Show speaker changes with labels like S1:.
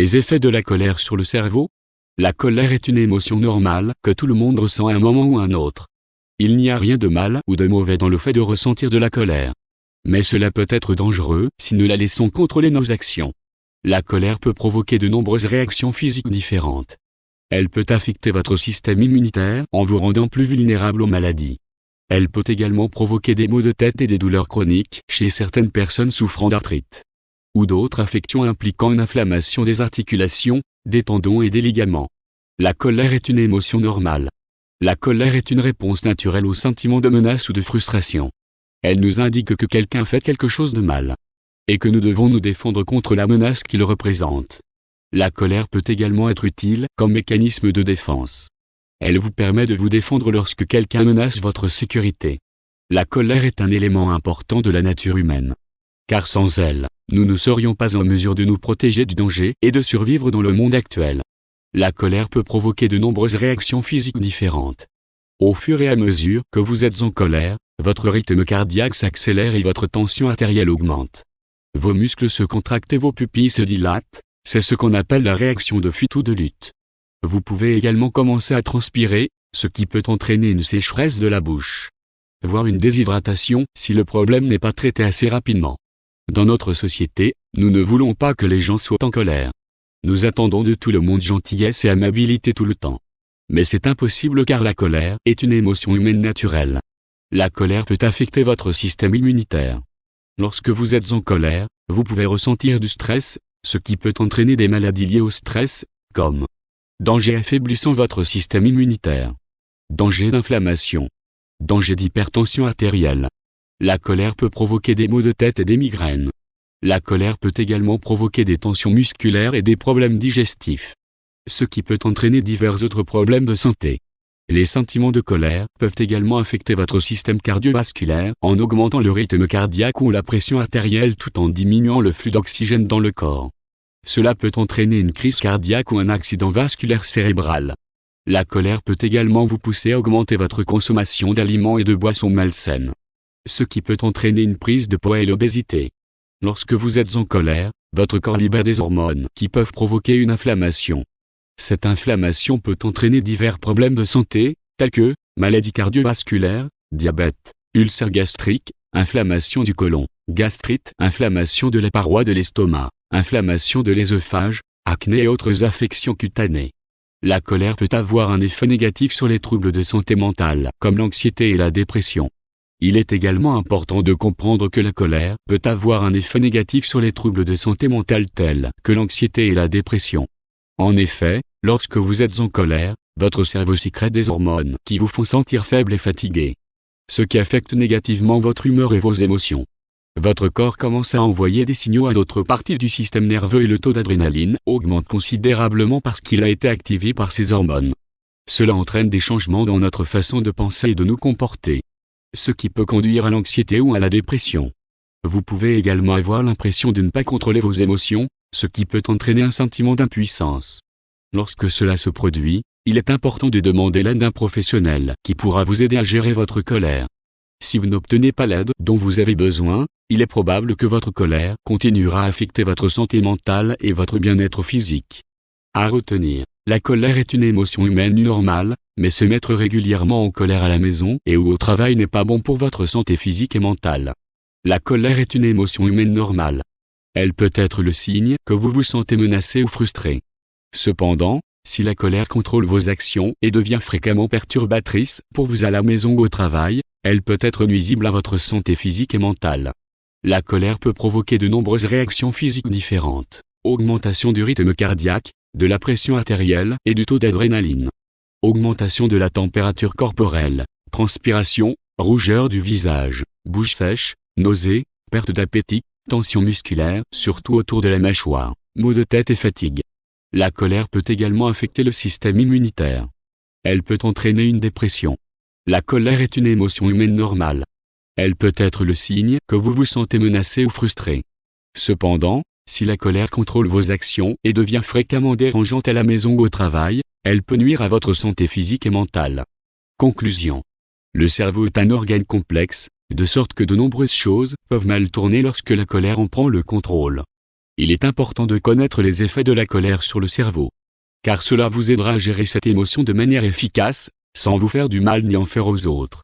S1: Les effets de la colère sur le cerveau. La colère est une émotion normale que tout le monde ressent à un moment ou un autre. Il n'y a rien de mal ou de mauvais dans le fait de ressentir de la colère. Mais cela peut être dangereux si nous la laissons contrôler nos actions. La colère peut provoquer de nombreuses réactions physiques différentes. Elle peut affecter votre système immunitaire en vous rendant plus vulnérable aux maladies. Elle peut également provoquer des maux de tête et des douleurs chroniques chez certaines personnes souffrant d'arthrite ou d'autres affections impliquant une inflammation des articulations, des tendons et des ligaments. La colère est une émotion normale. La colère est une réponse naturelle au sentiment de menace ou de frustration. Elle nous indique que quelqu'un fait quelque chose de mal et que nous devons nous défendre contre la menace qu'il représente. La colère peut également être utile comme mécanisme de défense. Elle vous permet de vous défendre lorsque quelqu'un menace votre sécurité. La colère est un élément important de la nature humaine. Car sans elle, nous ne serions pas en mesure de nous protéger du danger et de survivre dans le monde actuel. La colère peut provoquer de nombreuses réactions physiques différentes. Au fur et à mesure que vous êtes en colère, votre rythme cardiaque s'accélère et votre tension artérielle augmente. Vos muscles se contractent et vos pupilles se dilatent, c'est ce qu'on appelle la réaction de fuite ou de lutte. Vous pouvez également commencer à transpirer, ce qui peut entraîner une sécheresse de la bouche, voire une déshydratation si le problème n'est pas traité assez rapidement. Dans notre société, nous ne voulons pas que les gens soient en colère. Nous attendons de tout le monde gentillesse et amabilité tout le temps. Mais c'est impossible car la colère est une émotion humaine naturelle. La colère peut affecter votre système immunitaire. Lorsque vous êtes en colère, vous pouvez ressentir du stress, ce qui peut entraîner des maladies liées au stress, comme danger affaiblissant votre système immunitaire, danger d'inflammation, danger d'hypertension artérielle. La colère peut provoquer des maux de tête et des migraines. La colère peut également provoquer des tensions musculaires et des problèmes digestifs, ce qui peut entraîner divers autres problèmes de santé. Les sentiments de colère peuvent également affecter votre système cardiovasculaire en augmentant le rythme cardiaque ou la pression artérielle tout en diminuant le flux d'oxygène dans le corps. Cela peut entraîner une crise cardiaque ou un accident vasculaire cérébral. La colère peut également vous pousser à augmenter votre consommation d'aliments et de boissons malsaines, ce qui peut entraîner une prise de poids et l'obésité. Lorsque vous êtes en colère, votre corps libère des hormones qui peuvent provoquer une inflammation. Cette inflammation peut entraîner divers problèmes de santé, tels que maladies cardiovasculaires, diabète, ulcère gastrique, inflammation du côlon, gastrite, inflammation de la paroi de l'estomac, inflammation de l'œsophage, acné et autres affections cutanées. La colère peut avoir un effet négatif sur les troubles de santé mentale, comme l'anxiété et la dépression. Il est également important de comprendre que la colère peut avoir un effet négatif sur les troubles de santé mentale tels que l'anxiété et la dépression. En effet, lorsque vous êtes en colère, votre cerveau sécrète des hormones qui vous font sentir faible et fatigué, ce qui affecte négativement votre humeur et vos émotions. Votre corps commence à envoyer des signaux à d'autres parties du système nerveux et le taux d'adrénaline augmente considérablement parce qu'il a été activé par ces hormones. Cela entraîne des changements dans notre façon de penser et de nous comporter, ce qui peut conduire à l'anxiété ou à la dépression. Vous pouvez également avoir l'impression de ne pas contrôler vos émotions, ce qui peut entraîner un sentiment d'impuissance. Lorsque cela se produit, il est important de demander l'aide d'un professionnel qui pourra vous aider à gérer votre colère. Si vous n'obtenez pas l'aide dont vous avez besoin, il est probable que votre colère continuera à affecter votre santé mentale et votre bien-être physique. À retenir, la colère est une émotion humaine normale, mais se mettre régulièrement en colère à la maison et ou au travail n'est pas bon pour votre santé physique et mentale. La colère est une émotion humaine normale. Elle peut être le signe que vous vous sentez menacé ou frustré. Cependant, si la colère contrôle vos actions et devient fréquemment perturbatrice pour vous à la maison ou au travail, elle peut être nuisible à votre santé physique et mentale. La colère peut provoquer de nombreuses réactions physiques différentes, augmentation du rythme cardiaque, de la pression artérielle et du taux d'adrénaline, augmentation de la température corporelle, transpiration, rougeur du visage, bouche sèche, nausées, perte d'appétit, tension musculaire, surtout autour de la mâchoire, maux de tête et fatigue. La colère peut également affecter le système immunitaire. Elle peut entraîner une dépression. La colère est une émotion humaine normale. Elle peut être le signe que vous vous sentez menacé ou frustré. Cependant, si la colère contrôle vos actions et devient fréquemment dérangeante à la maison ou au travail, elle peut nuire à votre santé physique et mentale. Conclusion. Le cerveau est un organe complexe, de sorte que de nombreuses choses peuvent mal tourner lorsque la colère en prend le contrôle. Il est important de connaître les effets de la colère sur le cerveau. Car cela vous aidera à gérer cette émotion de manière efficace, sans vous faire du mal ni en faire aux autres.